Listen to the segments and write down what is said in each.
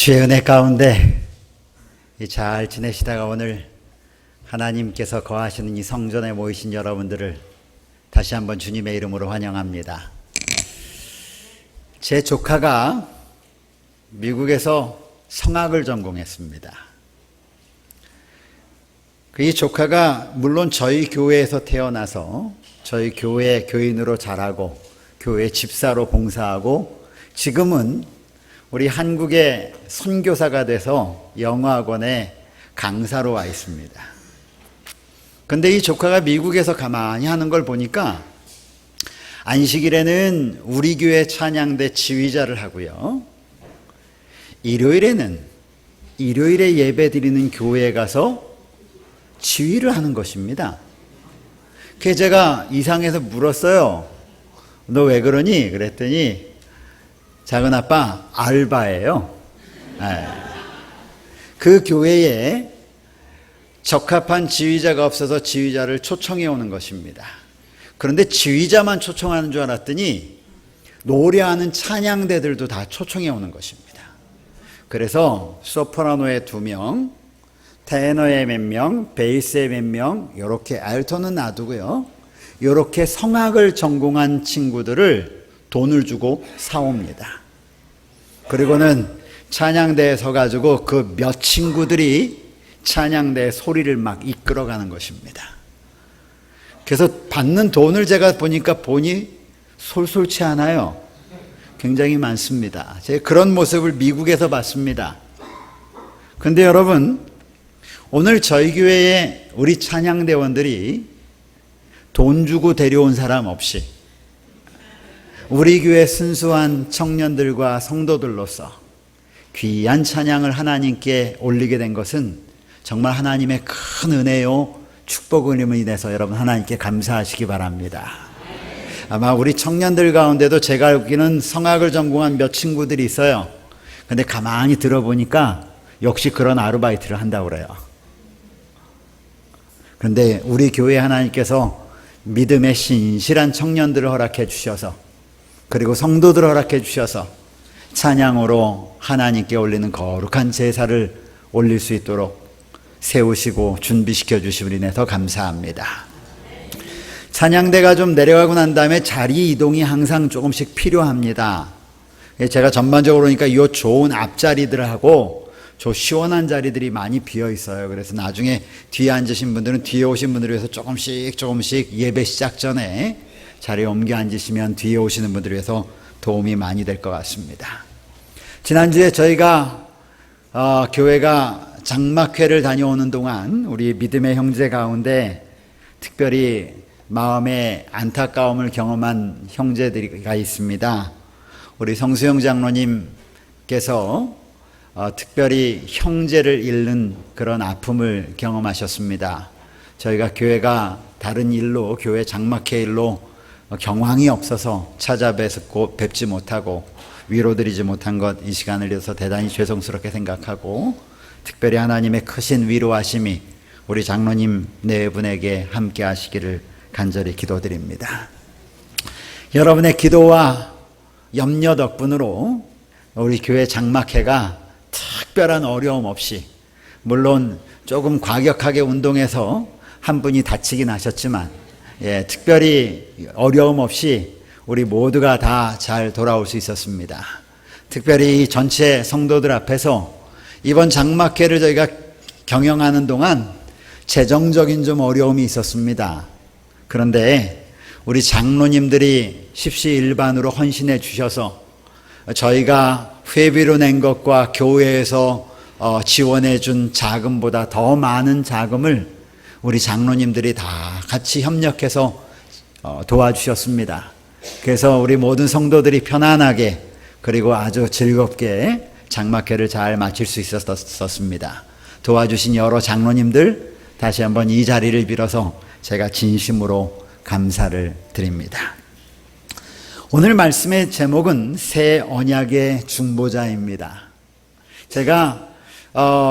주의 은혜 가운데 잘 지내시다가 오늘 하나님께서 거하시는 이 성전에 모이신 여러분들을 다시 한번 주님의 이름으로 환영합니다. 제 조카가 미국에서 성악을 전공했습니다. 이 조카가 물론 저희 교회에서 태어나서 저희 교회 교인으로 자라고 교회 집사로 봉사하고 지금은 우리 한국의 선교사가 돼서 영어학원에 강사로 와 있습니다. 근데 이 조카가 미국에서 가만히 하는 걸 보니까 안식일에는 우리 교회 찬양대 지휘자를 하고요. 일요일에 예배 드리는 교회에 가서 지휘를 하는 것입니다. 그래서 제가 이상해서 물었어요. 너 왜 그러니? 그랬더니 작은 아빠 알바예요. 그 교회에 적합한 지휘자가 없어서 지휘자를 초청해 오는 것입니다. 그런데 지휘자만 초청하는 줄 알았더니 노래하는 찬양대들도 다 초청해 오는 것입니다. 그래서 소프라노에 2명, 테너에 몇 명, 베이스에 몇 명, 이렇게 알토는 놔두고요. 이렇게 성악을 전공한 친구들을 돈을 주고 사옵니다. 그리고는 찬양대에 서가지고 그 몇 친구들이 찬양대의 소리를 막 이끌어가는 것입니다. 그래서 받는 돈을 제가 보니까 보니 솔솔치 않아요. 굉장히 많습니다. 제가 그런 모습을 미국에서 봤습니다. 근데 여러분, 오늘 저희 교회에 우리 찬양대원들이 돈 주고 데려온 사람 없이 우리 교회 순수한 청년들과 성도들로서 귀한 찬양을 하나님께 올리게 된 것은 정말 하나님의 큰 은혜요 축복으로 인해서 여러분 하나님께 감사하시기 바랍니다. 아마 우리 청년들 가운데도 제가 알기는 성악을 전공한 몇 친구들이 있어요. 근데 가만히 들어보니까 역시 그런 아르바이트를 한다고 그래요. 그런데 우리 교회 하나님께서 믿음의 신실한 청년들을 허락해 주셔서 그리고 성도들을 허락해 주셔서 찬양으로 하나님께 올리는 거룩한 제사를 올릴 수 있도록 세우시고 준비시켜 주심으로 인해서 감사합니다. 찬양대가 좀 내려가고 난 다음에 자리 이동이 항상 조금씩 필요합니다. 제가 전반적으로 보니까 이 좋은 앞자리들하고 저 시원한 자리들이 많이 비어 있어요. 그래서 나중에 뒤에 앉으신 분들은 뒤에 오신 분들을 위해서 조금씩 예배 시작 전에 자리에 옮겨 앉으시면 뒤에 오시는 분들을 위해서 도움이 많이 될 것 같습니다. 지난주에 저희가 교회가 장막회를 다녀오는 동안 우리 믿음의 형제 가운데 특별히 마음의 안타까움을 경험한 형제들이 있습니다. 우리 성수영 장로님께서 특별히 형제를 잃는 그런 아픔을 경험하셨습니다. 저희가 교회가 다른 일로 교회 장막회 일로 경황이 없어서 찾아뵙지 못하고 위로드리지 못한 것 이 시간을 위해서 대단히 죄송스럽게 생각하고 특별히 하나님의 크신 위로하심이 우리 장로님 네 분에게 함께 하시기를 간절히 기도드립니다. 여러분의 기도와 염려 덕분으로 우리 교회 장막회가 특별한 어려움 없이 물론 조금 과격하게 운동해서 한 분이 다치긴 하셨지만 특별히 어려움 없이 우리 모두가 다 잘 돌아올 수 있었습니다. 특별히 전체 성도들 앞에서 이번 장막회를 저희가 경영하는 동안 재정적인 좀 어려움이 있었습니다. 그런데 우리 장로님들이 십시일반으로 헌신해 주셔서 저희가 회비로 낸 것과 교회에서 지원해 준 자금보다 더 많은 자금을 우리 장로님들이 다 같이 협력해서 도와주셨습니다. 그래서 우리 모든 성도들이 편안하게 그리고 아주 즐겁게 장막회를 잘 마칠 수 있었습니다. 도와주신 여러 장로님들 다시 한번 이 자리를 빌어서 제가 진심으로 감사를 드립니다. 오늘 말씀의 제목은 새 언약의 중보자입니다. 제가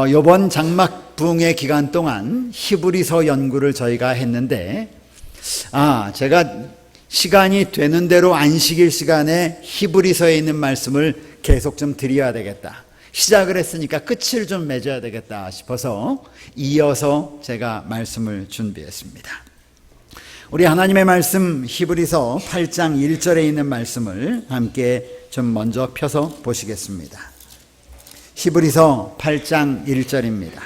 이번 장막 부흥의 기간 동안 히브리서 연구를 저희가 했는데 제가 시간이 되는 대로 안식일 시간에 히브리서에 있는 말씀을 계속 좀 드려야 되겠다. 시작을 했으니까 끝을 좀 맺어야 되겠다 싶어서 이어서 제가 말씀을 준비했습니다. 우리 하나님의 말씀 히브리서 8장 1절에 있는 말씀을 함께 좀 먼저 펴서 보시겠습니다. 히브리서 8장 1절입니다.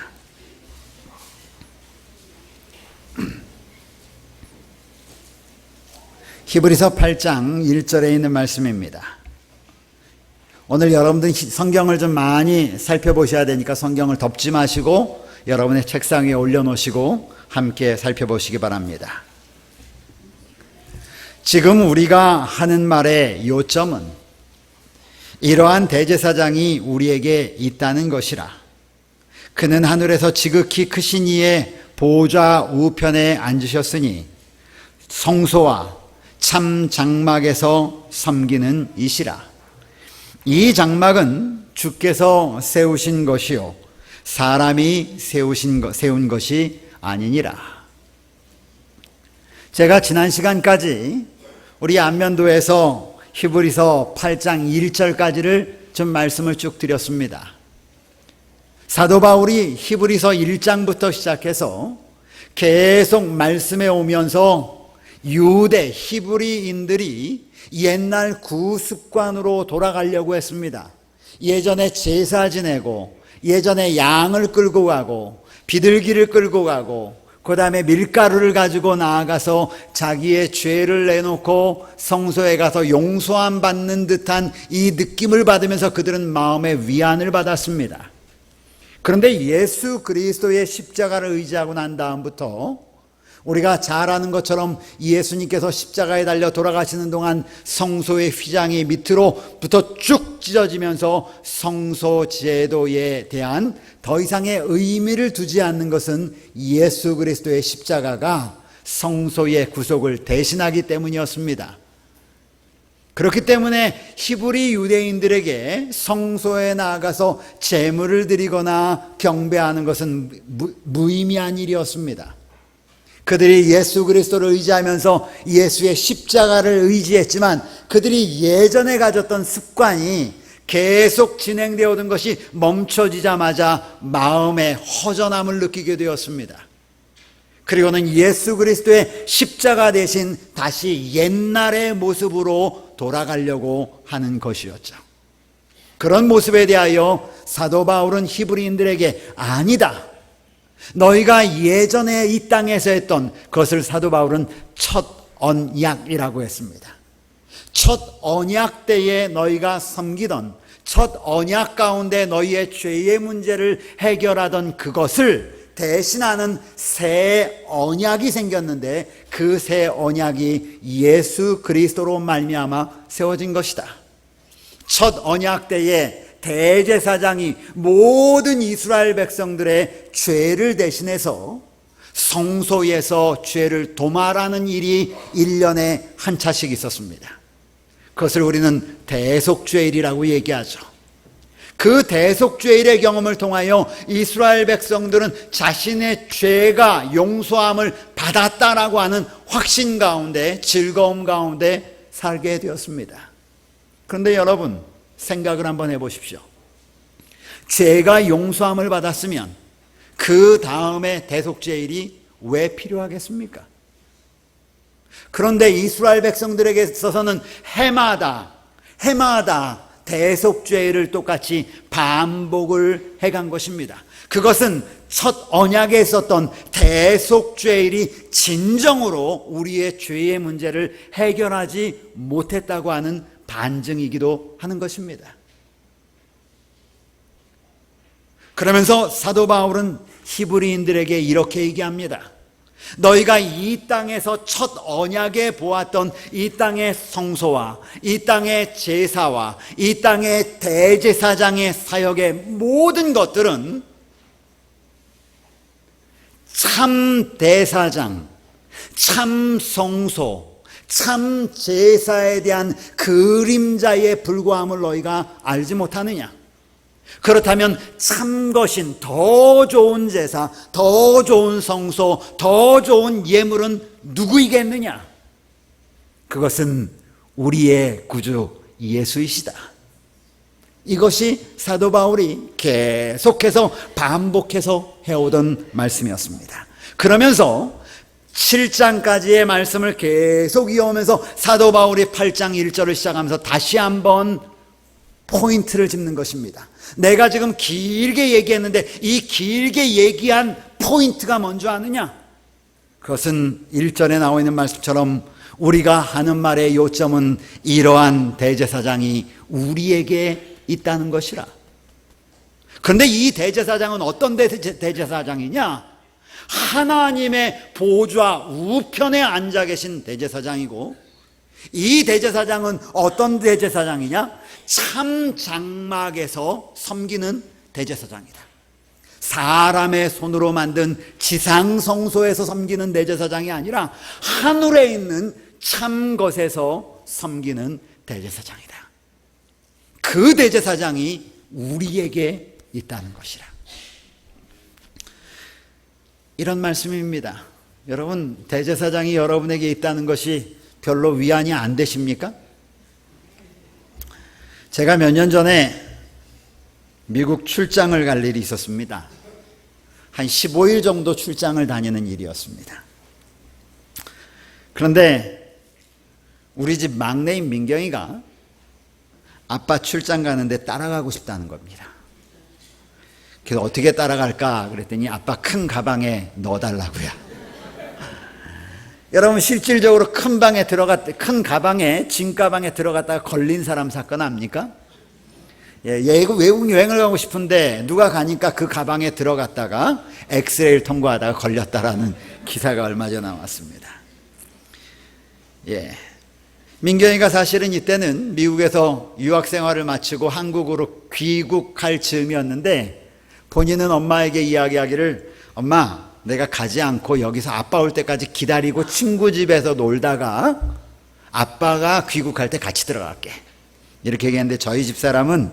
히브리서 8장 1절에 있는 말씀입니다. 오늘 여러분들 성경을 좀 많이 살펴보셔야 되니까 성경을 덮지 마시고 여러분의 책상 위에 올려놓으시고 함께 살펴보시기 바랍니다. 지금 우리가 하는 말의 요점은 이러한 대제사장이 우리에게 있다는 것이라. 그는 하늘에서 지극히 크신 이의 보좌 우편에 앉으셨으니 성소와 참 장막에서 섬기는 이시라. 이 장막은 주께서 세우신 것이요 사람이 세운 것이 아니니라. 제가 지난 시간까지 우리 안면도에서 히브리서 8장 1절까지를 좀 말씀을 쭉 드렸습니다. 사도 바울이 히브리서 1장부터 시작해서 계속 말씀해 오면서 유대 히브리인들이 옛날 구습관으로 돌아가려고 했습니다. 예전에 제사 지내고 예전에 양을 끌고 가고 비둘기를 끌고 가고 그 다음에 밀가루를 가지고 나아가서 자기의 죄를 내놓고 성소에 가서 용서함 받는 듯한 이 느낌을 받으면서 그들은 마음의 위안을 받았습니다. 그런데 예수 그리스도의 십자가를 의지하고 난 다음부터 우리가 잘 아는 것처럼 예수님께서 십자가에 달려 돌아가시는 동안 성소의 휘장이 밑으로부터 쭉 찢어지면서 성소 제도에 대한 더 이상의 의미를 두지 않는 것은 예수 그리스도의 십자가가 성소의 구속을 대신하기 때문이었습니다. 그렇기 때문에 히브리 유대인들에게 성소에 나아가서 제물을 드리거나 경배하는 것은 무의미한 일이었습니다. 그들이 예수 그리스도를 의지하면서 예수의 십자가를 의지했지만 그들이 예전에 가졌던 습관이 계속 진행되어 오던 것이 멈춰지자마자 마음의 허전함을 느끼게 되었습니다. 그리고는 예수 그리스도의 십자가 대신 다시 옛날의 모습으로 돌아가려고 하는 것이었죠. 그런 모습에 대하여 사도 바울은 히브리인들에게 아니다, 너희가 예전에 이 땅에서 했던 그것을 사도 바울은 첫 언약이라고 했습니다. 첫 언약 때에 너희가 섬기던, 첫 언약 가운데 너희의 죄의 문제를 해결하던 그것을 대신하는 새 언약이 생겼는데 그 새 언약이 예수 그리스도로 말미암아 세워진 것이다. 첫 언약 때에 대제사장이 모든 이스라엘 백성들의 죄를 대신해서 성소에서 죄를 도말하는 일이 1년에 한 차씩 있었습니다. 그것을 우리는 대속죄일이라고 얘기하죠. 그 대속죄일의 경험을 통하여 이스라엘 백성들은 자신의 죄가 용서함을 받았다라고 하는 확신 가운데, 즐거움 가운데 살게 되었습니다. 그런데 여러분, 생각을 한번 해보십시오. 죄가 용서함을 받았으면 그 다음에 대속죄일이 왜 필요하겠습니까? 그런데 이스라엘 백성들에게 있어서는 해마다 대속죄일을 똑같이 반복을 해간 것입니다. 그것은 첫 언약에 있었던 대속죄일이 진정으로 우리의 죄의 문제를 해결하지 못했다고 하는 반증이기도 하는 것입니다. 그러면서 사도 바울은 히브리인들에게 이렇게 얘기합니다. 너희가 이 땅에서 첫 언약에 보았던 이 땅의 성소와 이 땅의 제사와 이 땅의 대제사장의 사역의 모든 것들은 참 대사장, 참 성소, 참 제사에 대한 그림자에 불과함을 너희가 알지 못하느냐? 그렇다면 참 것인 더 좋은 제사, 더 좋은 성소, 더 좋은 예물은 누구이겠느냐? 그것은 우리의 구주 예수이시다. 이것이 사도 바울이 계속해서 반복해서 해오던 말씀이었습니다. 그러면서 7장까지의 말씀을 계속 이어오면서 사도 바울이 8장 1절을 시작하면서 다시 한번 포인트를 짚는 것입니다. 내가 지금 길게 얘기했는데 이 길게 얘기한 포인트가 뭔지 아느냐? 그것은 1절에 나와 있는 말씀처럼 우리가 하는 말의 요점은 이러한 대제사장이 우리에게 있다는 것이라. 그런데 이 대제사장은 어떤 대제사장이냐? 하나님의 보좌 우편에 앉아 계신 대제사장이고, 이 대제사장은 어떤 대제사장이냐? 참 장막에서 섬기는 대제사장이다. 사람의 손으로 만든 지상성소에서 섬기는 대제사장이 아니라 하늘에 있는 참 것에서 섬기는 대제사장이다. 그 대제사장이 우리에게 있다는 것이라. 이런 말씀입니다. 여러분, 대제사장이 여러분에게 있다는 것이 별로 위안이 안 되십니까? 제가 몇 년 전에 미국 출장을 갈 일이 있었습니다. 한 15일 정도 출장을 다니는 일이었습니다. 그런데 우리 집 막내인 민경이가 아빠 출장 가는데 따라가고 싶다는 겁니다. 그래서 어떻게 따라갈까 그랬더니 아빠 큰 가방에 넣어달라고요. 여러분, 실질적으로 큰 가방에, 짐 가방에 들어갔다가 걸린 사람 사건 압니까? 외국 여행을 가고 싶은데 누가 가니까 그 가방에 들어갔다가 엑스레이를 통과하다가 걸렸다라는 기사가 얼마 전에 나왔습니다. 민경이가 사실은 이때는 미국에서 유학 생활을 마치고 한국으로 귀국할 즈음이었는데, 본인은 엄마에게 이야기하기를, 엄마, 내가 가지 않고 여기서 아빠 올 때까지 기다리고 친구 집에서 놀다가 아빠가 귀국할 때 같이 들어갈게, 이렇게 얘기했는데, 저희 집사람은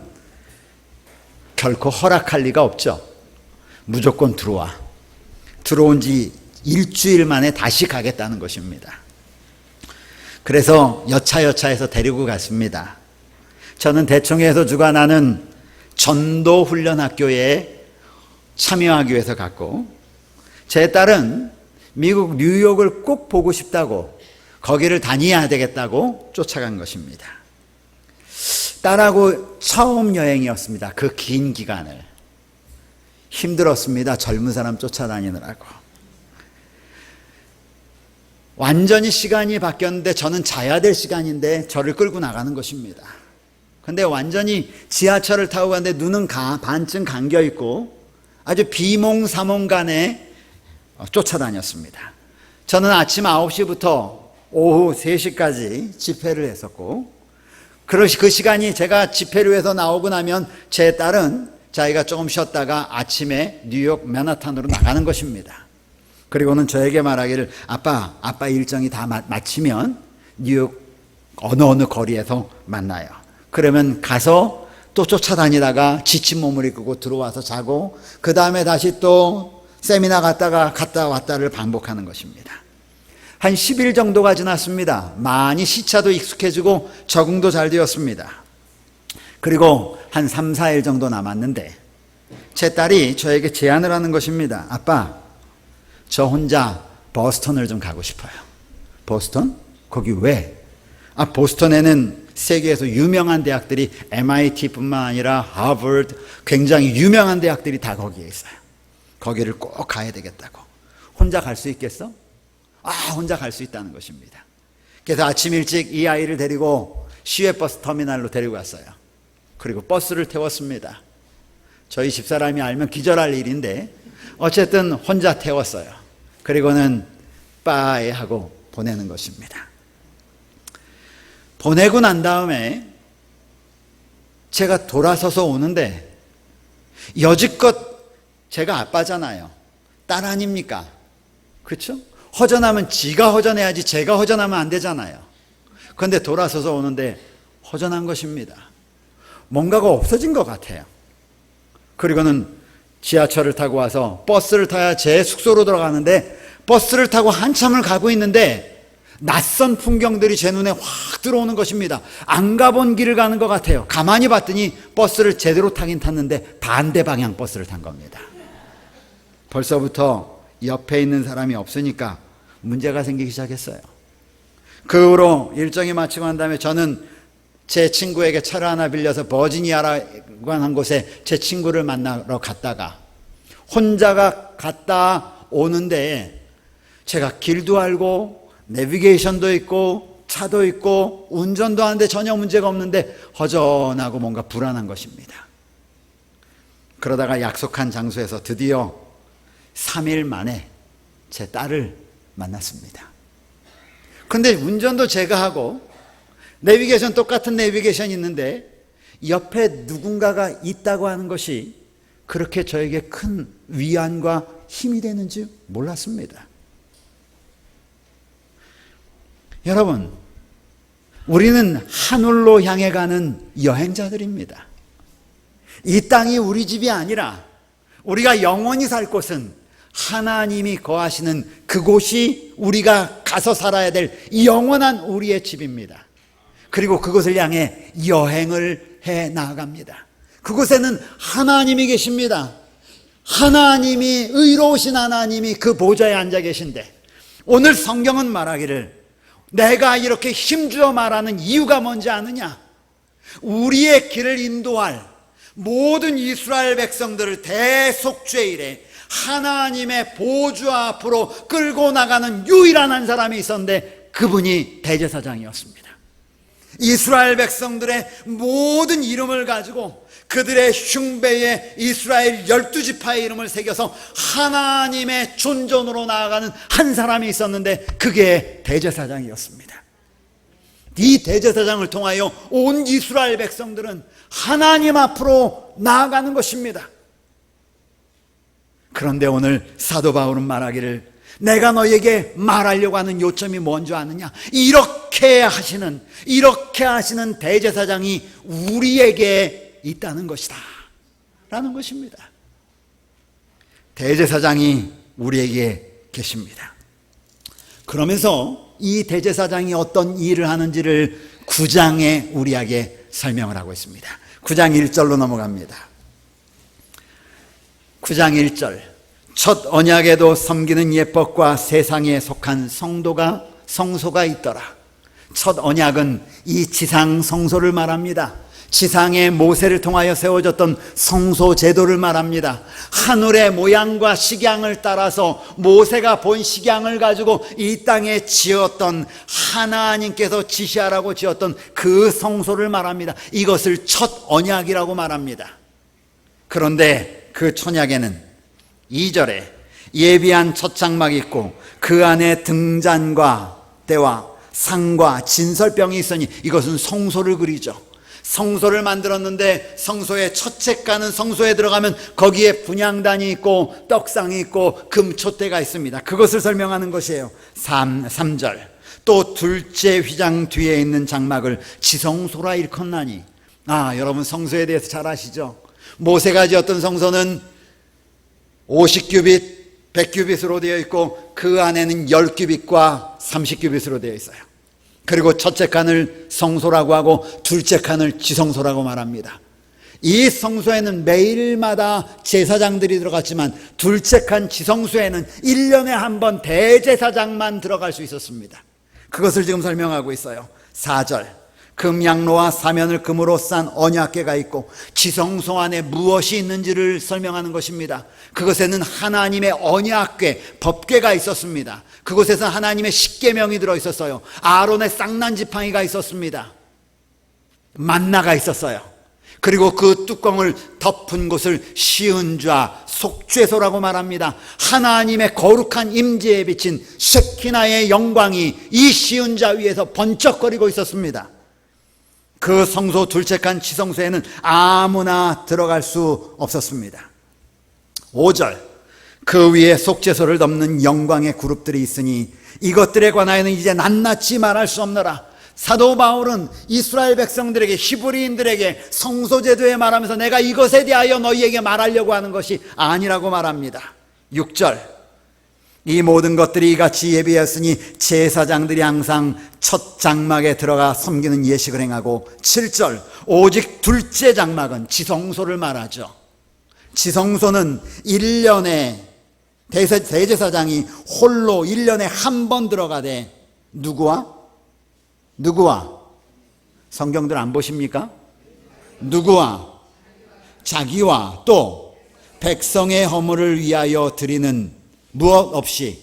결코 허락할 리가 없죠. 무조건 들어와. 들어온 지 일주일 만에 다시 가겠다는 것입니다. 그래서 여차여차해서 데리고 갔습니다. 저는 대청에서 주관하는 전도훈련학교에 참여하기 위해서 갔고, 제 딸은 미국 뉴욕을 꼭 보고 싶다고, 거기를 다녀야 되겠다고 쫓아간 것입니다. 딸하고 처음 여행이었습니다. 그 긴 기간을. 힘들었습니다. 젊은 사람 쫓아다니느라고. 완전히 시간이 바뀌었는데 저는 자야 될 시간인데 저를 끌고 나가는 것입니다. 근데 완전히 지하철을 타고 갔는데 눈은 반쯤 감겨있고 아주 비몽사몽간에 쫓아다녔습니다. 저는 아침 9시부터 오후 3시까지 집회를 했었고, 그 시간이 제가 집회를 해서 나오고 나면 제 딸은 자기가 조금 쉬었다가 아침에 뉴욕 맨하탄으로 나가는 것입니다. 그리고는 저에게 말하기를, 아빠 일정이 다 마치면 뉴욕 어느 거리에서 만나요. 그러면 가서 또 쫓아다니다가 지친 몸을 이끌고 들어와서 자고, 그 다음에 다시 또 세미나 갔다 왔다를 반복하는 것입니다. 한 10일 정도가 지났습니다. 많이 시차도 익숙해지고 적응도 잘 되었습니다. 그리고 한 3, 4일 정도 남았는데 제 딸이 저에게 제안을 하는 것입니다. 아빠, 저 혼자 버스턴을 좀 가고 싶어요. 버스턴? 거기 왜? 보스턴에는 세계에서 유명한 대학들이 MIT뿐만 아니라 하버드, 굉장히 유명한 대학들이 다 거기에 있어요. 거기를 꼭 가야 되겠다고. 혼자 갈 수 있겠어? 혼자 갈 수 있다는 것입니다. 그래서 아침 일찍 이 아이를 데리고 시외버스 터미널로 데리고 갔어요. 그리고 버스를 태웠습니다. 저희 집사람이 알면 기절할 일인데 어쨌든 혼자 태웠어요. 그리고는 빠이 하고 보내는 것입니다. 보내고 난 다음에 제가 돌아서서 오는데, 여지껏 제가 아빠잖아요. 딸 아닙니까? 그렇죠? 허전하면 지가 허전해야지 제가 허전하면 안 되잖아요. 그런데 돌아서서 오는데 허전한 것입니다. 뭔가가 없어진 것 같아요. 그리고는 지하철을 타고 와서 버스를 타야 제 숙소로 들어가는데, 버스를 타고 한참을 가고 있는데 낯선 풍경들이 제 눈에 확 들어오는 것입니다. 안 가본 길을 가는 것 같아요. 가만히 봤더니 버스를 제대로 타긴 탔는데 반대 방향 버스를 탄 겁니다. 벌써부터 옆에 있는 사람이 없으니까 문제가 생기기 시작했어요. 그 후로 일정이 마치고 난 다음에 저는 제 친구에게 차를 하나 빌려서 버지니아라고 하는 곳에 제 친구를 만나러 갔다가 혼자가 갔다 오는데 제가 길도 알고 내비게이션도 있고 차도 있고 운전도 하는데 전혀 문제가 없는데 허전하고 뭔가 불안한 것입니다. 그러다가 약속한 장소에서 드디어 3일 만에 제 딸을 만났습니다. 그런데 운전도 제가 하고 내비게이션 똑같은 내비게이션이 있는데 옆에 누군가가 있다고 하는 것이 그렇게 저에게 큰 위안과 힘이 되는지 몰랐습니다. 여러분, 우리는 하늘로 향해 가는 여행자들입니다. 이 땅이 우리 집이 아니라 우리가 영원히 살 곳은 하나님이 거하시는 그곳이 우리가 가서 살아야 될 영원한 우리의 집입니다. 그리고 그곳을 향해 여행을 해 나아갑니다. 그곳에는 하나님이 계십니다. 하나님이, 의로우신 하나님이 그 보좌에 앉아 계신데 오늘 성경은 말하기를 내가 이렇게 힘주어 말하는 이유가 뭔지 아느냐? 우리의 길을 인도할 모든 이스라엘 백성들을 대속죄일에 하나님의 보좌 앞으로 끌고 나가는 유일한 한 사람이 있었는데 그분이 대제사장이었습니다. 이스라엘 백성들의 모든 이름을 가지고 그들의 흉배에 이스라엘 12지파의 이름을 새겨서 하나님의 존전으로 나아가는 한 사람이 있었는데 그게 대제사장이었습니다. 이 대제사장을 통하여 온 이스라엘 백성들은 하나님 앞으로 나아가는 것입니다. 그런데 오늘 사도 바울은 말하기를 내가 너에게 말하려고 하는 요점이 뭔지 아느냐? 이렇게 하시는 대제사장이 우리에게 있다는 것이다 라는 것입니다. 대제사장이 우리에게 계십니다. 그러면서 이 대제사장이 어떤 일을 하는지를 9장에 우리에게 설명을 하고 있습니다. 9장 1절로 넘어갑니다. 9장 1절 첫 언약에도 섬기는 예법과 세상에 속한 성소가 있더라. 첫 언약은 이 지상 성소를 말합니다. 지상의 모세를 통하여 세워졌던 성소 제도를 말합니다. 하늘의 모양과 식양을 따라서 모세가 본 식양을 가지고 이 땅에 지었던 하나님께서 지시하라고 지었던 그 성소를 말합니다. 이것을 첫 언약이라고 말합니다. 그런데 그 천약에는 2절에 예비한 첫 장막이 있고 그 안에 등잔과 때와 상과 진설병이 있으니 이것은 성소를 그리죠. 성소를 만들었는데 성소의 첫째 가는 성소에 들어가면 거기에 분향단이 있고 떡상이 있고 금촛대가 있습니다. 그것을 설명하는 것이에요. 3절 또 둘째 휘장 뒤에 있는 장막을 지성소라 일컫나니. 여러분 성소에 대해서 잘 아시죠? 모세가 지었던 성소는 50규빗, 100규빗으로 되어 있고 그 안에는 10규빗과 30규빗으로 되어 있어요. 그리고 첫째 칸을 성소라고 하고 둘째 칸을 지성소라고 말합니다. 이 성소에는 매일마다 제사장들이 들어갔지만 둘째 칸 지성소에는 1년에 한 번 대제사장만 들어갈 수 있었습니다. 그것을 지금 설명하고 있어요. 4절 금양로와 사면을 금으로 싼 언약궤가 있고 지성소 안에 무엇이 있는지를 설명하는 것입니다. 그것에는 하나님의 언약궤, 법궤가 있었습니다. 그곳에서 하나님의 십계명이 들어있었어요. 아론의 쌍난 지팡이가 있었습니다. 만나가 있었어요. 그리고 그 뚜껑을 덮은 곳을 시은좌, 속죄소라고 말합니다. 하나님의 거룩한 임재에 비친 쉐키나의 영광이 이 시은좌 위에서 번쩍거리고 있었습니다. 그 성소 둘째 칸 지성소에는 아무나 들어갈 수 없었습니다. 5절 그 위에 속죄소를 덮는 영광의 그룹들이 있으니 이것들에 관하여는 이제 낱낱이 말할 수 없노라. 사도 바울은 이스라엘 백성들에게, 히브리인들에게 성소제도에 말하면서 내가 이것에 대하여 너희에게 말하려고 하는 것이 아니라고 말합니다. 6절 이 모든 것들이 이같이 예비하였으니 제사장들이 항상 첫 장막에 들어가 섬기는 예식을 행하고 7절 오직 둘째 장막은 지성소를 말하죠. 지성소는 1년에 대제사장이 홀로 1년에 한 번 들어가되 누구와? 성경들 안 보십니까? 누구와? 자기와 또 백성의 허물을 위하여 드리는 무엇 없이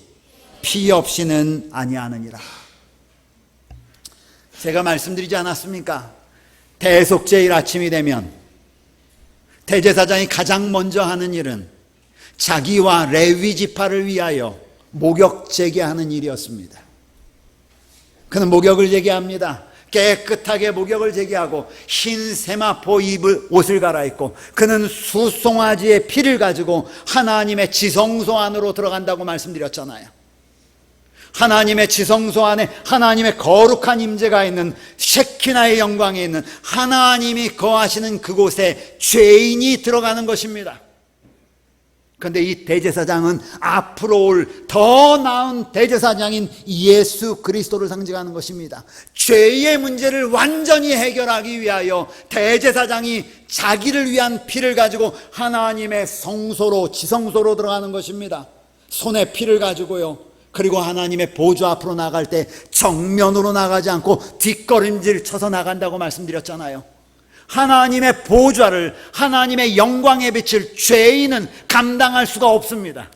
피 없이는 아니하느니라. 제가 말씀드리지 않았습니까? 대속제일 아침이 되면 대제사장이 가장 먼저 하는 일은 자기와 레위 지파를 위하여 목욕 제기하는 일이었습니다. 그는 목욕을 제기합니다. 깨끗하게 목욕을 제기하고 흰 세마포 입을 옷을 갈아입고 그는 수송아지의 피를 가지고 하나님의 지성소 안으로 들어간다고 말씀드렸잖아요. 하나님의 지성소 안에 하나님의 거룩한 임재가 있는 셰키나의 영광에 있는 하나님이 거하시는 그곳에 죄인이 들어가는 것입니다. 그런데 이 대제사장은 앞으로 올 더 나은 대제사장인 예수 그리스도를 상징하는 것입니다. 죄의 문제를 완전히 해결하기 위하여 대제사장이 자기를 위한 피를 가지고 하나님의 성소로 지성소로 들어가는 것입니다. 손에 피를 가지고요. 그리고 하나님의 보좌 앞으로 나갈 때 정면으로 나가지 않고 뒷걸음질 쳐서 나간다고 말씀드렸잖아요. 하나님의 보좌를 하나님의 영광에 비칠 죄인은 감당할 수가 없습니다.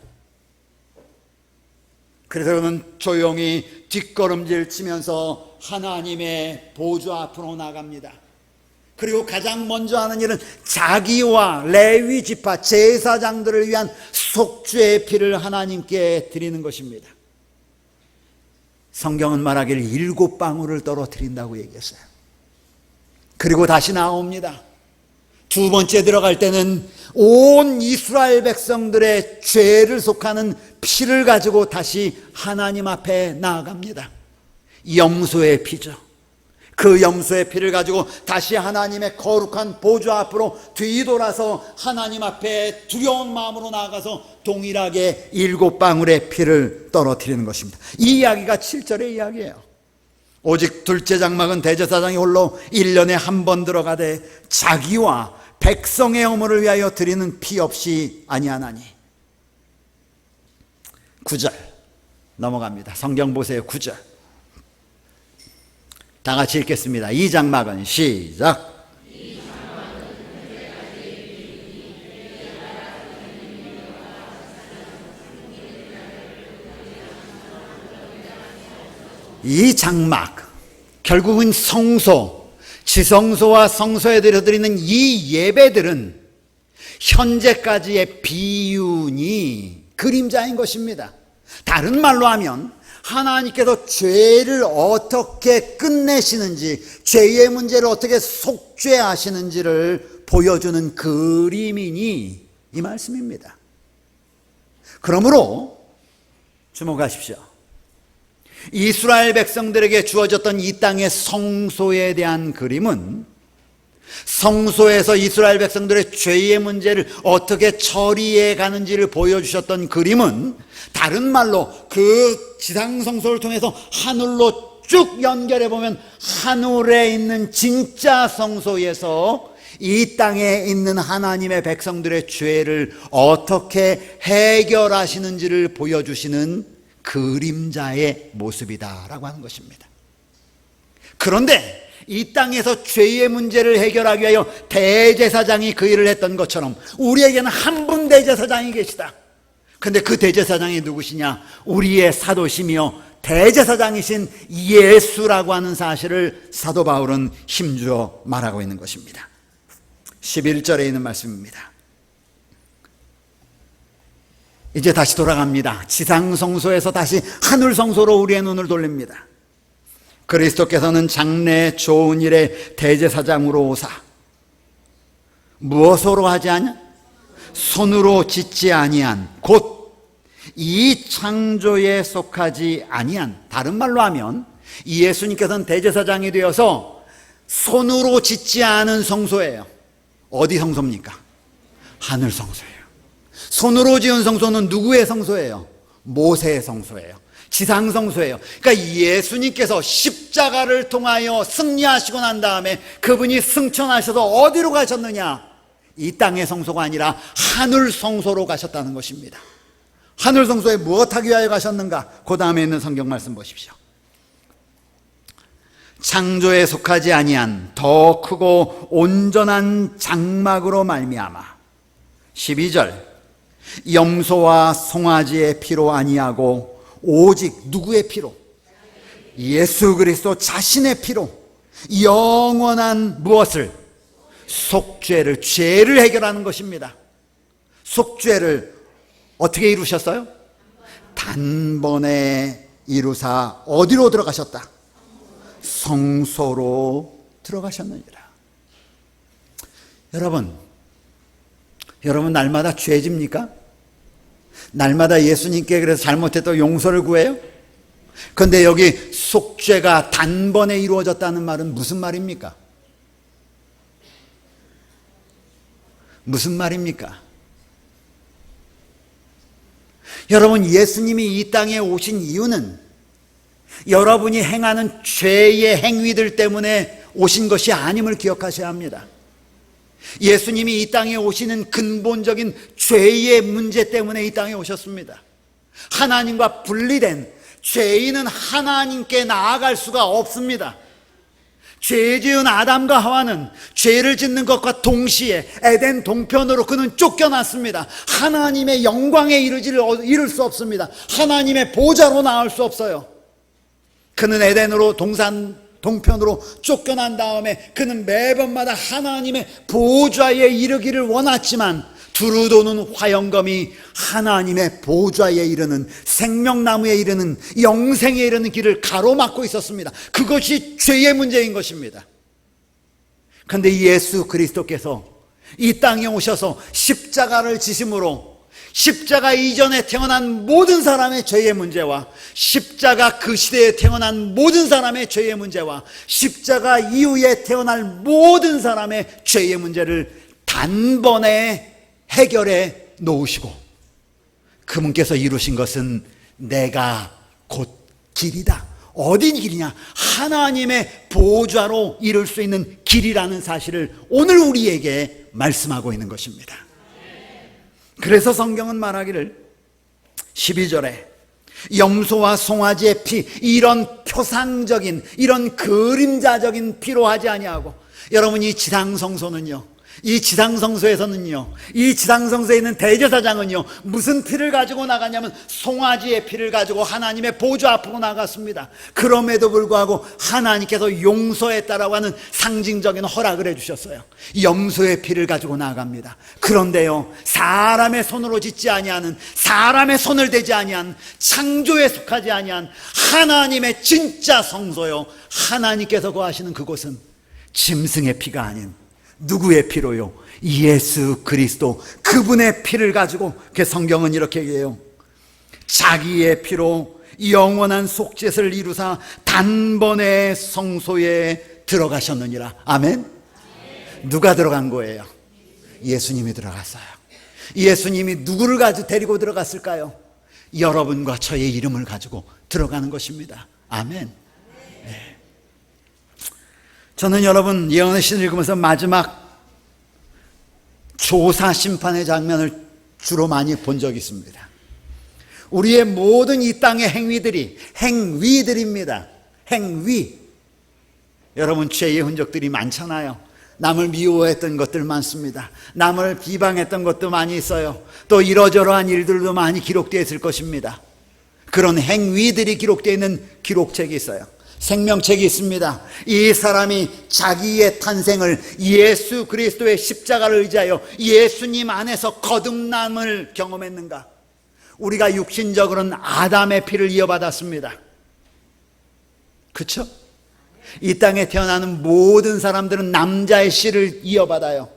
그래서 그는 조용히 뒷걸음질 치면서 하나님의 보좌 앞으로 나갑니다. 그리고 가장 먼저 하는 일은 자기와 레위 지파 제사장들을 위한 속죄의 피를 하나님께 드리는 것입니다. 성경은 말하기를 7방울을 떨어뜨린다고 얘기했어요. 그리고 다시 나옵니다. 두 번째 들어갈 때는 온 이스라엘 백성들의 죄를 속하는 피를 가지고 다시 하나님 앞에 나아갑니다. 염소의 피죠. 그 염소의 피를 가지고 다시 하나님의 거룩한 보좌 앞으로 뒤돌아서 하나님 앞에 두려운 마음으로 나아가서 동일하게 7방울의 피를 떨어뜨리는 것입니다. 이 이야기가 7절의 이야기예요. 오직 둘째 장막은 대제사장이 홀로 1년에 한 번 들어가되 자기와 백성의 허물을 위하여 드리는 피 없이 아니하나니. 9절 넘어갑니다. 성경 보세요. 9절 다 같이 읽겠습니다. 이 장막은 시작. 이 장막, 결국은 성소, 지성소와 성소에 드려드리는 이 예배들은 현재까지의 비윤이 그림자인 것입니다. 다른 말로 하면 하나님께서 죄를 어떻게 끝내시는지, 죄의 문제를 어떻게 속죄하시는지를 보여주는 그림이니 이 말씀입니다. 그러므로 주목하십시오. 이스라엘 백성들에게 주어졌던 이 땅의 성소에 대한 그림은 성소에서 이스라엘 백성들의 죄의 문제를 어떻게 처리해 가는지를 보여주셨던 그림은 다른 말로 그 지상성소를 통해서 하늘로 쭉 연결해 보면 하늘에 있는 진짜 성소에서 이 땅에 있는 하나님의 백성들의 죄를 어떻게 해결하시는지를 보여주시는 그림자의 모습이다라고 하는 것입니다. 그런데 이 땅에서 죄의 문제를 해결하기 위하여 대제사장이 그 일을 했던 것처럼 우리에게는 한 분 대제사장이 계시다. 그런데 그 대제사장이 누구시냐? 우리의 사도시며 대제사장이신 예수라고 하는 사실을 사도 바울은 힘주어 말하고 있는 것입니다. 11절에 있는 말씀입니다. 이제 다시 돌아갑니다. 지상성소에서 다시 하늘성소로 우리의 눈을 돌립니다. 그리스도께서는 장래 좋은 일에 대제사장으로 오사 무엇으로 하지 아냐? 손으로 짓지 아니한 곧 이 창조에 속하지 아니한, 다른 말로 하면 이 예수님께서는 대제사장이 되어서 손으로 짓지 않은 성소예요. 어디 성소입니까? 하늘 성소예요. 손으로 지은 성소는 누구의 성소예요? 모세의 성소예요. 지상 성소예요. 그러니까 예수님께서 십자가를 통하여 승리하시고 난 다음에 그분이 승천하셔서 어디로 가셨느냐? 이 땅의 성소가 아니라 하늘 성소로 가셨다는 것입니다. 하늘 성소에 무엇하기 위하여 가셨는가? 그 다음에 있는 성경 말씀 보십시오. 창조에 속하지 아니한 더 크고 온전한 장막으로 말미암아 12절 염소와 송아지의 피로 아니하고 오직 누구의 피로? 예수 그리스도 자신의 피로 영원한 무엇을? 속죄를, 죄를 해결하는 것입니다. 속죄를 어떻게 이루셨어요? 단번에 이루사 어디로 들어가셨다? 성소로 들어가셨느니라. 여러분 날마다 죄 집니까? 날마다 예수님께 그래서 잘못했다고 용서를 구해요? 그런데 여기 속죄가 단번에 이루어졌다는 말은 무슨 말입니까? 무슨 말입니까? 여러분, 예수님이 이 땅에 오신 이유는 여러분이 행하는 죄의 행위들 때문에 오신 것이 아님을 기억하셔야 합니다. 예수님이 이 땅에 오시는 근본적인 죄의 문제 때문에 이 땅에 오셨습니다. 하나님과 분리된 죄인은 하나님께 나아갈 수가 없습니다. 죄 지은 아담과 하와는 죄를 짓는 것과 동시에 에덴 동편으로 그는 쫓겨났습니다. 하나님의 영광에 이룰 수 없습니다. 하나님의 보좌로 나올 수 없어요. 그는 에덴으로 동편으로 쫓겨난 다음에 그는 매번마다 하나님의 보좌에 이르기를 원했지만 두루 도는 화영검이 하나님의 보좌에 이르는 생명나무에 이르는 영생에 이르는 길을 가로막고 있었습니다. 그것이 죄의 문제인 것입니다. 그런데 예수 그리스도께서 이 땅에 오셔서 십자가를 지심으로 십자가 이전에 태어난 모든 사람의 죄의 문제와 십자가 그 시대에 태어난 모든 사람의 죄의 문제와 십자가 이후에 태어날 모든 사람의 죄의 문제를 단번에 해결해 놓으시고 그분께서 이루신 것은 내가 곧 길이다. 어딘 길이냐? 하나님의 보좌로 이룰 수 있는 길이라는 사실을 오늘 우리에게 말씀하고 있는 것입니다. 그래서 성경은 말하기를 12절에 염소와 송아지의 피, 이런 표상적인, 이런 그림자적인 피로 하지 아니하고, 여러분, 이 지상성소는요, 이 지상성소에서는요, 이 지상성소에 있는 대제사장은요, 무슨 피를 가지고 나가냐면 송아지의 피를 가지고 하나님의 보좌 앞으로 나갔습니다. 그럼에도 불구하고 하나님께서 용서했다라고 하는 상징적인 허락을 해주셨어요. 염소의 피를 가지고 나갑니다. 그런데요, 사람의 손으로 짓지 아니하는, 사람의 손을 대지 아니한, 창조에 속하지 아니한 하나님의 진짜 성소요, 하나님께서 거하시는 그곳은 짐승의 피가 아닌 누구의 피로요? 예수 그리스도, 그분의 피를 가지고, 그 성경은 이렇게 얘기해요. 자기의 피로 영원한 속죄를 이루사 단번에 성소에 들어가셨느니라. 아멘? 누가 들어간 거예요? 예수님이 들어갔어요. 예수님이 누구를 가지고 데리고 들어갔을까요? 여러분과 저의 이름을 가지고 들어가는 것입니다. 아멘. 네. 저는 여러분 예언의 신을 읽으면서 마지막 조사 심판의 장면을 주로 많이 본 적이 있습니다. 우리의 모든 이 땅의 행위들입니다. 행위. 여러분, 죄의 흔적들이 많잖아요. 남을 미워했던 것들 많습니다. 남을 비방했던 것도 많이 있어요. 또 이러저러한 일들도 많이 기록되어 있을 것입니다. 그런 행위들이 기록되어 있는 기록책이 있어요. 생명책이 있습니다. 이 사람이 자기의 탄생을 예수 그리스도의 십자가를 의지하여 예수님 안에서 거듭남을 경험했는가? 우리가 육신적으로는 아담의 피를 이어받았습니다. 그렇죠? 이 땅에 태어나는 모든 사람들은 남자의 씨를 이어받아요.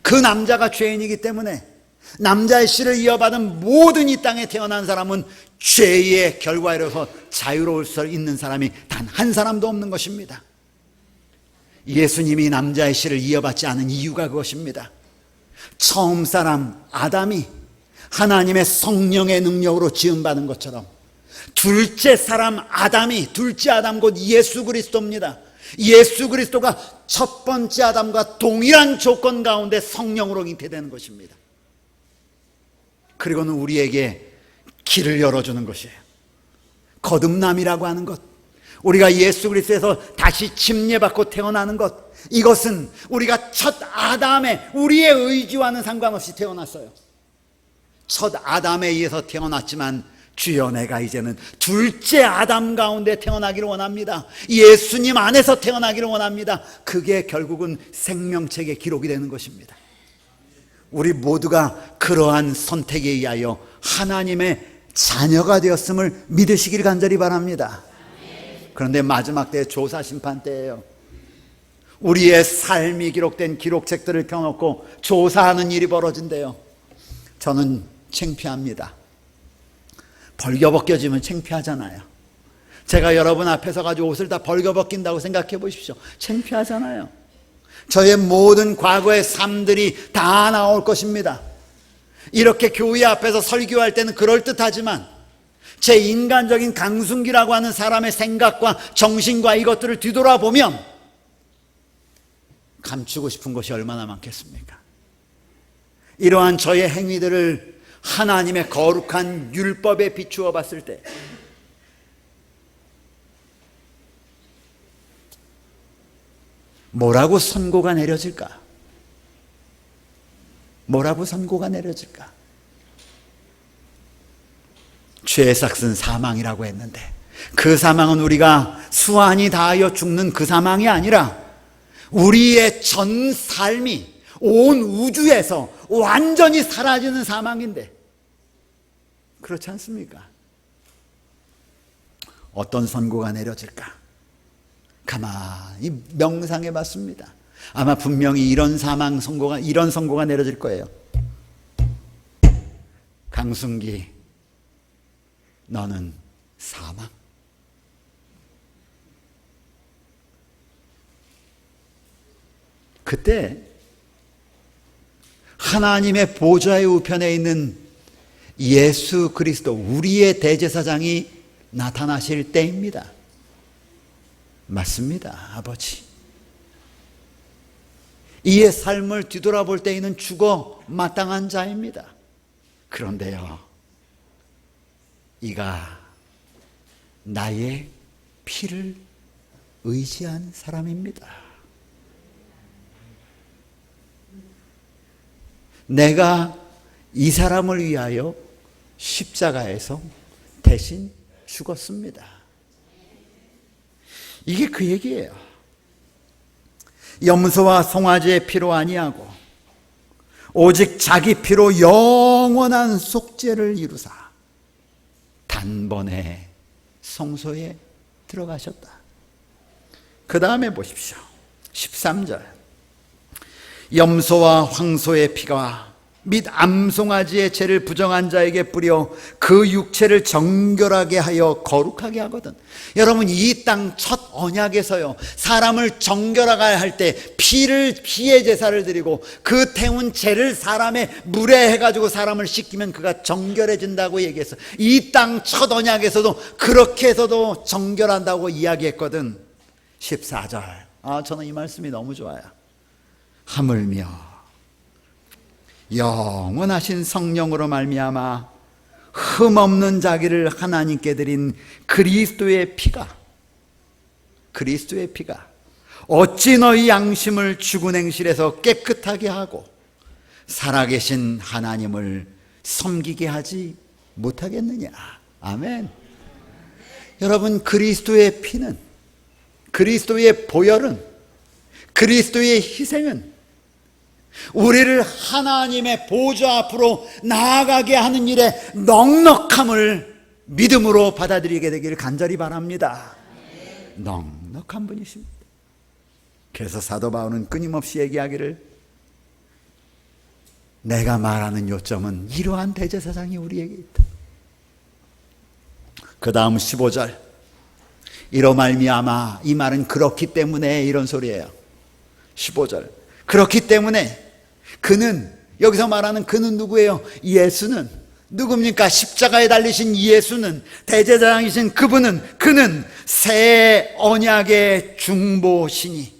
그 남자가 죄인이기 때문에 남자의 씨를 이어받은 모든 이 땅에 태어난 사람은 죄의 결과로서 자유로울 수 있는 사람이 단 한 사람도 없는 것입니다. 예수님이 남자의 씨를 이어받지 않은 이유가 그것입니다. 처음 사람 아담이 하나님의 성령의 능력으로 지음받은 것처럼 둘째 사람 아담이, 둘째 아담 곧 예수 그리스도입니다. 예수 그리스도가 첫 번째 아담과 동일한 조건 가운데 성령으로 잉태되는 것입니다. 그리고는 우리에게 길을 열어주는 것이에요. 거듭남이라고 하는 것, 우리가 예수 그리스도에서 다시 침례받고 태어나는 것, 이것은 우리가 첫 아담의 우리의 의지와는 상관없이 태어났어요. 첫 아담에 의해서 태어났지만 주여 내가 이제는 둘째 아담 가운데 태어나기를 원합니다. 예수님 안에서 태어나기를 원합니다. 그게 결국은 생명책에 기록이 되는 것입니다. 우리 모두가 그러한 선택에 의하여 하나님의 자녀가 되었음을 믿으시길 간절히 바랍니다. 그런데 마지막 때 조사 심판 때예요. 우리의 삶이 기록된 기록책들을 펴놓고 조사하는 일이 벌어진대요. 저는 창피합니다. 벌겨벗겨지면 창피하잖아요. 제가 여러분 앞에 서가지고 옷을 다 벌겨벗긴다고 생각해 보십시오. 창피하잖아요. 저의 모든 과거의 삶들이 다 나올 것입니다. 이렇게 교회 앞에서 설교할 때는 그럴듯하지만 제 인간적인 강순기라고 하는 사람의 생각과 정신과 이것들을 뒤돌아보면 감추고 싶은 것이 얼마나 많겠습니까? 이러한 저의 행위들을 하나님의 거룩한 율법에 비추어 봤을 때 뭐라고 선고가 내려질까? 뭐라고 선고가 내려질까? 죄의 삭은 사망이라고 했는데 그 사망은 우리가 수완이 다하여 죽는 그 사망이 아니라 우리의 전 삶이 온 우주에서 완전히 사라지는 사망인데, 그렇지 않습니까? 어떤 선고가 내려질까? 가만히 명상해 봤습니다. 아마 분명히 이런 선고가 내려질 거예요. 강순기, 너는 사망. 그때 하나님의 보좌의 우편에 있는 예수 그리스도, 우리의 대제사장이 나타나실 때입니다. 맞습니다, 아버지. 이의 삶을 뒤돌아볼 때에는 죽어 마땅한 자입니다. 그런데요, 이가 나의 피를 의지한 사람입니다. 내가 이 사람을 위하여 십자가에서 대신 죽었습니다. 이게 그 얘기예요. 염소와 송아지의 피로 아니하고 오직 자기 피로 영원한 속죄를 이루사 단번에 성소에 들어가셨다. 그 다음에 보십시오. 13절. 염소와 황소의 피가 및 암송아지의 죄를 부정한 자에게 뿌려 그 육체를 정결하게 하여 거룩하게 하거든. 여러분, 이 땅 첫 언약에서요, 사람을 정결하게 할 때 피의 제사를 드리고 그 태운 죄를 사람의 물에 해가지고 사람을 씻기면 그가 정결해진다고 얘기했어요. 이 땅 첫 언약에서도 그렇게 해서도 정결한다고 이야기했거든. 14절. 저는 이 말씀이 너무 좋아요. 하물며 영원하신 성령으로 말미암아 흠없는 자기를 하나님께 드린 그리스도의 피가 어찌 너희 양심을 죽은 행실에서 깨끗하게 하고 살아계신 하나님을 섬기게 하지 못하겠느냐. 아멘. 여러분, 그리스도의 피는, 그리스도의 보혈은, 그리스도의 희생은 우리를 하나님의 보좌 앞으로 나아가게 하는 일에 넉넉함을 믿음으로 받아들이게 되기를 간절히 바랍니다. 넉넉한 분이십니다. 그래서 사도 바울은 끊임없이 얘기하기를, 내가 말하는 요점은 이러한 대제사장이 우리에게 있다. 그 다음 15절. 이로 말미암아, 이 말은 그렇기 때문에 이런 소리예요. 15절. 그렇기 때문에 그는, 여기서 말하는 그는 누구예요? 예수는 누굽니까? 십자가에 달리신 예수는, 대제사장이신 그는 새 언약의 중보시니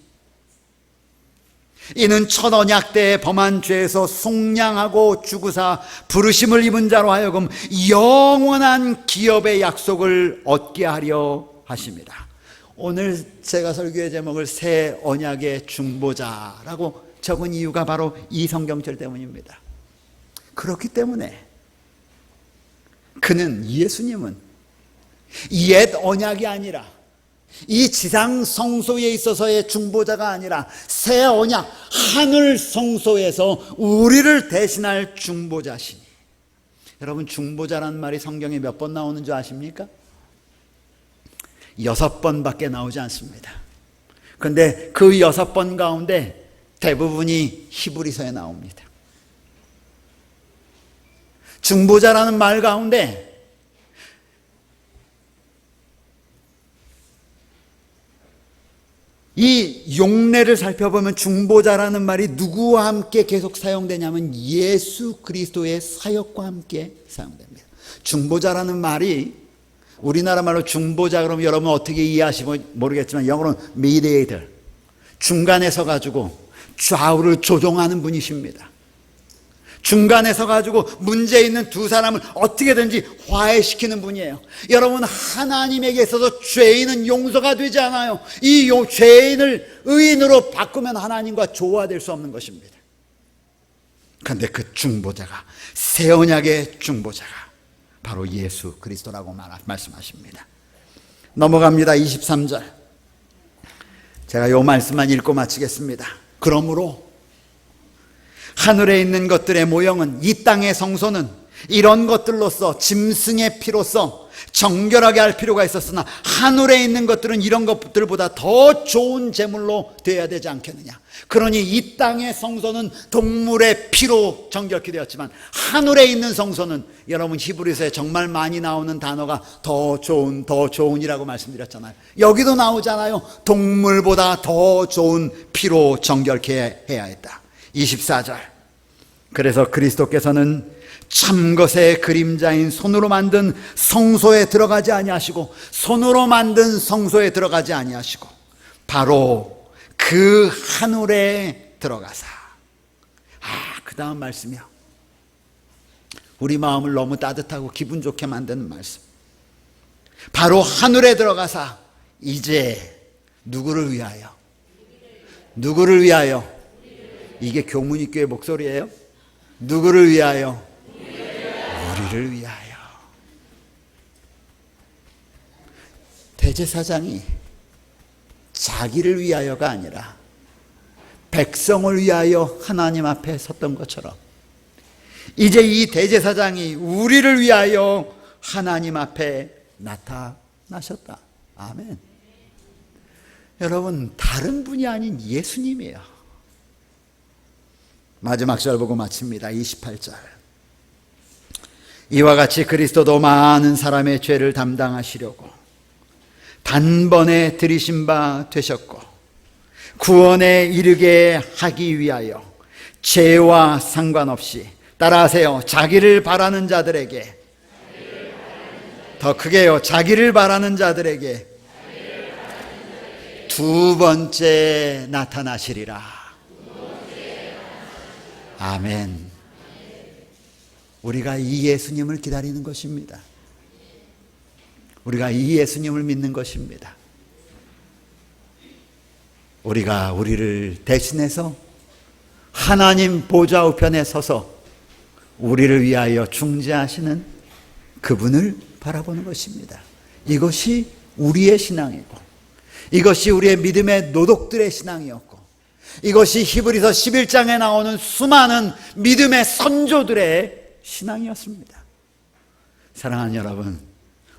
이는 첫 언약 때에 범한 죄에서 속량하고 죽으사 부르심을 입은 자로 하여금 영원한 기업의 약속을 얻게 하려 하십니다. 오늘 제가 설교의 제목을 새 언약의 중보자라고 적은 이유가 바로 이 성경절 때문입니다. 그렇기 때문에 예수님은 옛 언약이 아니라 이 지상 성소에 있어서의 중보자가 아니라 새 언약 하늘 성소에서 우리를 대신할 중보자시니, 여러분 중보자라는 말이 성경에 몇 번 나오는 줄 아십니까? 6번밖에 나오지 않습니다. 그런데 그 6번 가운데 대부분이 히브리서에 나옵니다. 중보자라는 말 가운데 이 용례를 살펴보면 중보자라는 말이 누구와 함께 계속 사용되냐면 예수 그리스도의 사역과 함께 사용됩니다. 중보자라는 말이 우리나라 말로 중보자 그러면 여러분 어떻게 이해하시면 모르겠지만 영어로는 mediator, 중간에 서가지고 좌우를 조종하는 분이십니다. 중간에 서가지고 문제 있는 두 사람을 어떻게든지 화해시키는 분이에요. 여러분 하나님에게 있어서 죄인은 용서가 되지 않아요. 이 죄인을 의인으로 바꾸면 하나님과 조화될 수 없는 것입니다. 그런데 그 중보자가, 새 언약의 중보자가 바로 예수 그리스도라고 말씀하십니다. 넘어갑니다. 23절. 제가 이 말씀만 읽고 마치겠습니다. 그러므로 하늘에 있는 것들의 모형은, 이 땅의 성소는 이런 것들로서, 짐승의 피로서 정결하게 할 필요가 있었으나 하늘에 있는 것들은 이런 것들보다 더 좋은 제물로 되어야 되지 않겠느냐. 그러니 이 땅의 성소는 동물의 피로 정결케 되었지만 하늘에 있는 성소는, 여러분 히브리서에 정말 많이 나오는 단어가 더 좋은이라고 말씀드렸잖아요. 여기도 나오잖아요. 동물보다 더 좋은 피로 정결케 해야 했다. 24절. 그래서 그리스도께서는 참것의 그림자인 손으로 만든 성소에 들어가지 아니하시고, 바로 그 하늘에 들어가사. 그 다음 말씀이요. 우리 마음을 너무 따뜻하고 기분 좋게 만드는 말씀. 바로 하늘에 들어가사 이제 누구를 위하여? 이게 교문이교의 목소리예요? 누구를 위하여? 우리를 위하여. 대제사장이 자기를 위하여가 아니라 백성을 위하여 하나님 앞에 섰던 것처럼 이제 이 대제사장이 우리를 위하여 하나님 앞에 나타나셨다. 아멘. 여러분 다른 분이 아닌 예수님이에요. 마지막 절 보고 마칩니다. 28절. 이와 같이 그리스도도 많은 사람의 죄를 담당하시려고 단번에 들이신 바 되셨고, 구원에 이르게 하기 위하여 죄와 상관없이, 따라하세요, 자기를 바라는 자들에게, 더 크게요, 자기를 바라는 자들에게 두 번째 나타나시리라. 아멘. 우리가 이 예수님을 기다리는 것입니다. 우리가 이 예수님을 믿는 것입니다. 우리가 우리를 대신해서 하나님 보좌 우편에 서서 우리를 위하여 중재하시는 그분을 바라보는 것입니다. 이것이 우리의 신앙이고, 이것이 우리의 믿음의 노독들의 신앙이었고, 이것이 히브리서 11장에 나오는 수많은 믿음의 선조들의 신앙이었습니다. 사랑하는 여러분,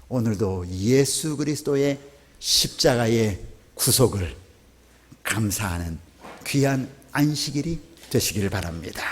오늘도 예수 그리스도의 십자가의 구속을 감사하는 귀한 안식일이 되시길 바랍니다.